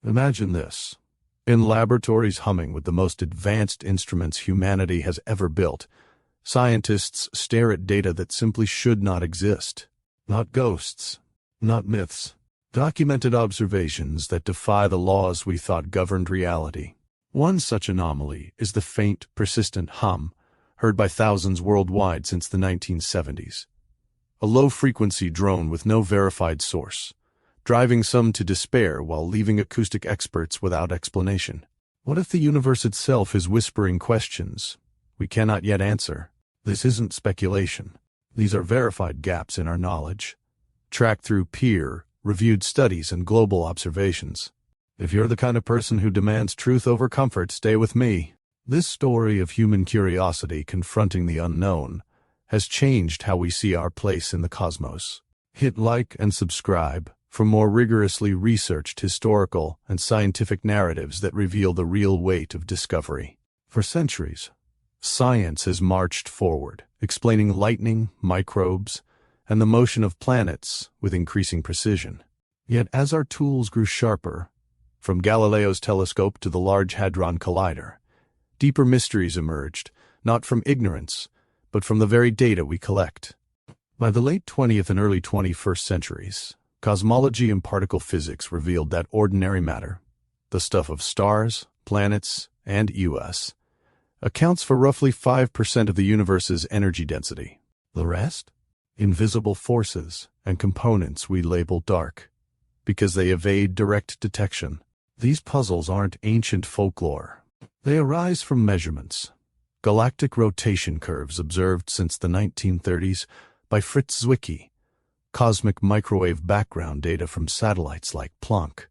Imagine this. In laboratories humming with the most advanced instruments humanity has ever built, scientists stare at data that simply should not exist. Not ghosts, not myths. Documented observations that defy the laws we thought governed reality. One such anomaly is the faint, persistent hum, heard by thousands worldwide since the 1970s. A low-frequency drone with no verified source, driving some to despair while leaving acoustic experts without explanation. What if the universe itself is whispering questions we cannot yet answer? This isn't speculation. These are verified gaps in our knowledge, tracked through peer-reviewed studies and global observations. If you're the kind of person who demands truth over comfort, stay with me. This story of human curiosity confronting the unknown has changed how we see our place in the cosmos. Hit like and subscribe for more rigorously researched historical and scientific narratives that reveal the real weight of discovery. For centuries, science has marched forward, explaining lightning, microbes, and the motion of planets with increasing precision. Yet as our tools grew sharper, from Galileo's telescope to the Large Hadron Collider, deeper mysteries emerged, not from ignorance, but from the very data we collect. By the late 20th and early 21st centuries, cosmology and particle physics revealed that ordinary matter, the stuff of stars, planets, and us, accounts for roughly 5% of the universe's energy density. The rest? Invisible forces and components we label dark, because they evade direct detection. These puzzles aren't ancient folklore. They arise from measurements, galactic rotation curves observed since the 1930s by Fritz Zwicky, cosmic microwave background data from satellites like Planck,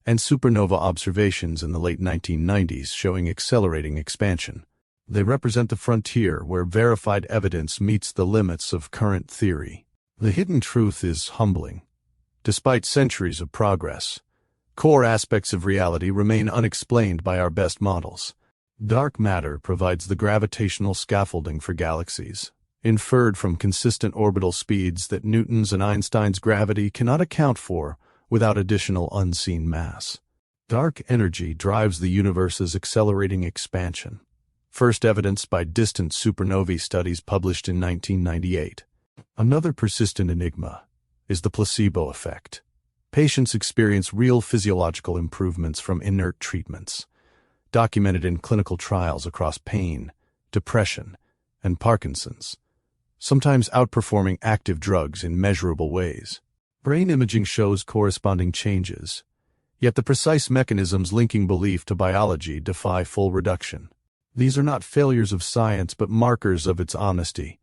and supernova observations in the late 1990s showing accelerating expansion. They represent the frontier where verified evidence meets the limits of current theory. The hidden truth is humbling. Despite centuries of progress, core aspects of reality remain unexplained by our best models. Dark matter provides the gravitational scaffolding for galaxies, inferred from consistent orbital speeds that Newton's and Einstein's gravity cannot account for without additional unseen mass. Dark energy drives the universe's accelerating expansion, first evidenced by distant supernovae studies published in 1998. Another persistent enigma is the placebo effect. Patients experience real physiological improvements from inert treatments, documented in clinical trials across pain, depression, and Parkinson's, sometimes outperforming active drugs in measurable ways. Brain imaging shows corresponding changes, yet the precise mechanisms linking belief to biology defy full reduction. These are not failures of science but markers of its honesty,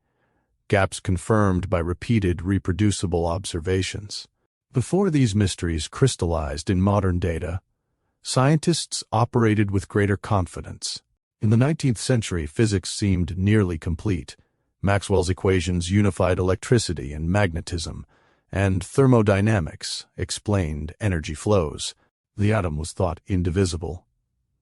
gaps confirmed by repeated, reproducible observations. Before these mysteries crystallized in modern data, scientists operated with greater confidence. In the 19th century, physics seemed nearly complete. Maxwell's equations unified electricity and magnetism, and thermodynamics explained energy flows. The atom was thought indivisible,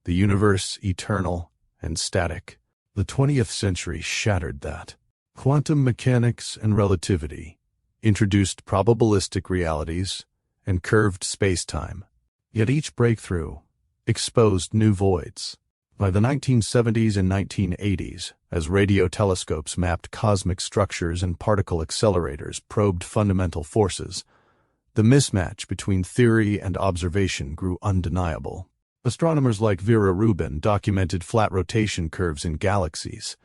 the universe eternal and static. The 20th century shattered that. Quantum mechanics and relativity introduced probabilistic realities and curved space-time. Yet each breakthrough exposed new voids. By the 1970s and 1980s, as radio telescopes mapped cosmic structures and particle accelerators probed fundamental forces, the mismatch between theory and observation grew undeniable. Astronomers like Vera Rubin documented flat rotation curves in galaxies,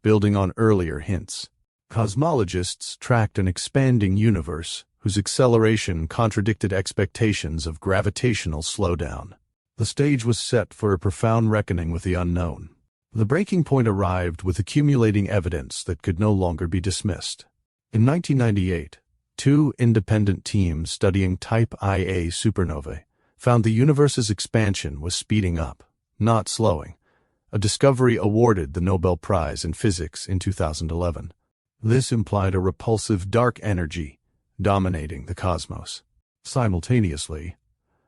building on earlier hints. Cosmologists tracked an expanding universe whose acceleration contradicted expectations of gravitational slowdown. The stage was set for a profound reckoning with the unknown. The breaking point arrived with accumulating evidence that could no longer be dismissed. In 1998, two independent teams studying Type Ia supernovae found the universe's expansion was speeding up, not slowing, a discovery awarded the Nobel Prize in Physics in 2011. This implied a repulsive dark energy dominating the cosmos. Simultaneously,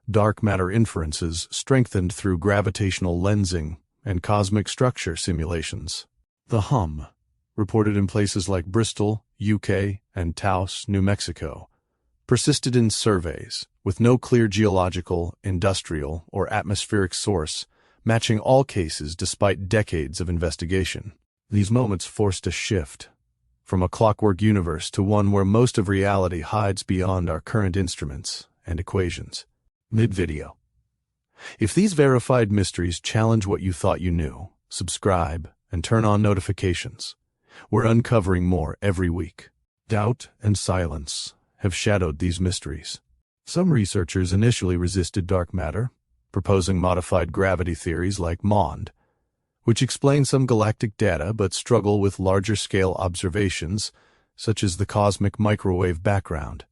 dark matter inferences strengthened through gravitational lensing and cosmic structure simulations. The hum, reported in places like Bristol, UK, and Taos, New Mexico, persisted in surveys, with no clear geological, industrial, or atmospheric source, matching all cases despite decades of investigation. These moments forced a shift from a clockwork universe to one where most of reality hides beyond our current instruments and equations. Mid-video. If these verified mysteries challenge what you thought you knew, subscribe and turn on notifications. We're uncovering more every week. Doubt and silence have shadowed these mysteries. Some researchers initially resisted dark matter, proposing modified gravity theories like MOND, which explain some galactic data but struggle with larger-scale observations, such as the cosmic microwave background.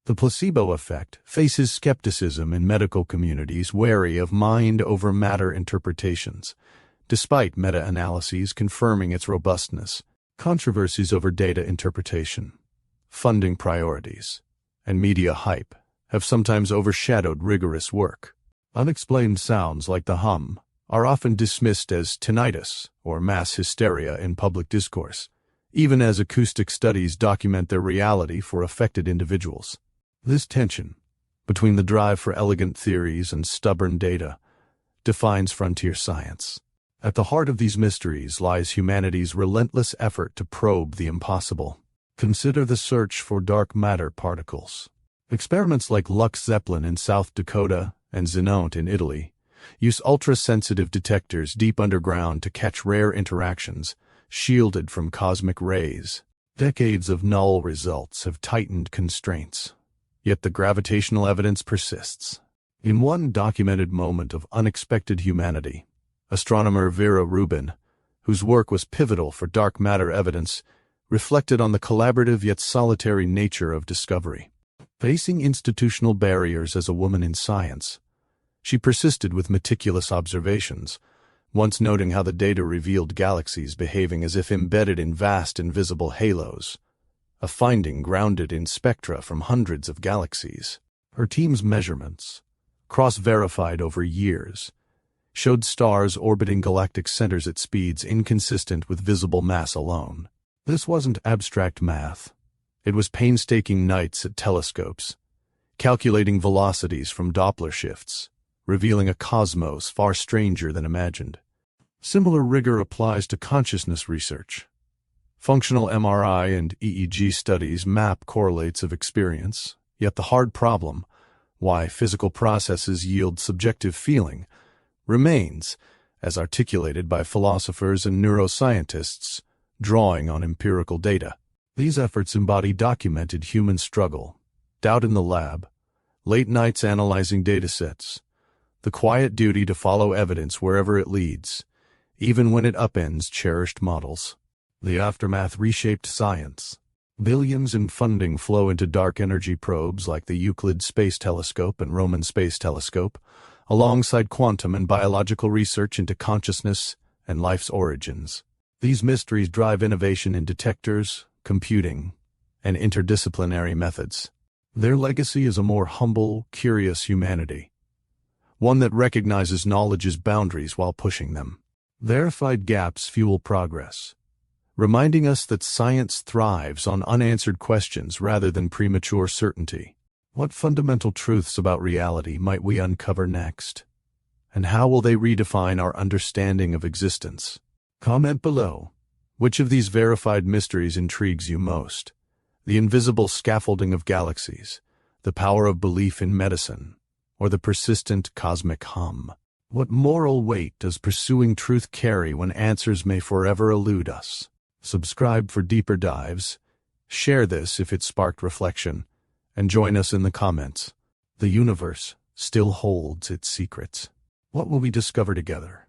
The placebo effect faces skepticism in medical communities wary of mind-over-matter interpretations, despite meta-analyses confirming its robustness. Controversies over data interpretation, funding priorities, and media hype have sometimes overshadowed rigorous work. Unexplained sounds like the hum are often dismissed as tinnitus or mass hysteria in public discourse, even as acoustic studies document their reality for affected individuals. This tension between the drive for elegant theories and stubborn data defines frontier science. At the heart of these mysteries lies humanity's relentless effort to probe the impossible. Consider the search for dark matter particles. Experiments like Lux Zeppelin in South Dakota and Xenont in Italy use ultra-sensitive detectors deep underground to catch rare interactions, shielded from cosmic rays. Decades of null results have tightened constraints, yet the gravitational evidence persists. In one documented moment of unexpected humanity, astronomer Vera Rubin, whose work was pivotal for dark matter evidence, reflected on the collaborative yet solitary nature of discovery. Facing institutional barriers as a woman in science, she persisted with meticulous observations, once noting how the data revealed galaxies behaving as if embedded in vast invisible halos, a finding grounded in spectra from hundreds of galaxies. Her team's measurements, cross-verified over years, showed stars orbiting galactic centers at speeds inconsistent with visible mass alone. This wasn't abstract math. It was painstaking nights at telescopes, calculating velocities from Doppler shifts, revealing a cosmos far stranger than imagined. Similar rigor applies to consciousness research. Functional MRI and EEG studies map correlates of experience, yet the hard problem, why physical processes yield subjective feeling, remains, as articulated by philosophers and neuroscientists, drawing on empirical data. These efforts embody documented human struggle, doubt in the lab, late nights analyzing datasets, the quiet duty to follow evidence wherever it leads, even when it upends cherished models. The aftermath reshaped science. Billions in funding flow into dark energy probes like the Euclid Space Telescope and Roman Space Telescope, alongside quantum and biological research into consciousness and life's origins. These mysteries drive innovation in detectors, computing, and interdisciplinary methods. Their legacy is a more humble, curious humanity, one that recognizes knowledge's boundaries while pushing them. Verified gaps fuel progress, reminding us that science thrives on unanswered questions rather than premature certainty. What fundamental truths about reality might we uncover next? And how will they redefine our understanding of existence? Comment below. Which of these verified mysteries intrigues you most? The invisible scaffolding of galaxies, the power of belief in medicine, or the persistent cosmic hum? What moral weight does pursuing truth carry when answers may forever elude us? Subscribe for deeper dives, share this if it sparked reflection, and join us in the comments. The universe still holds its secrets. What will we discover together?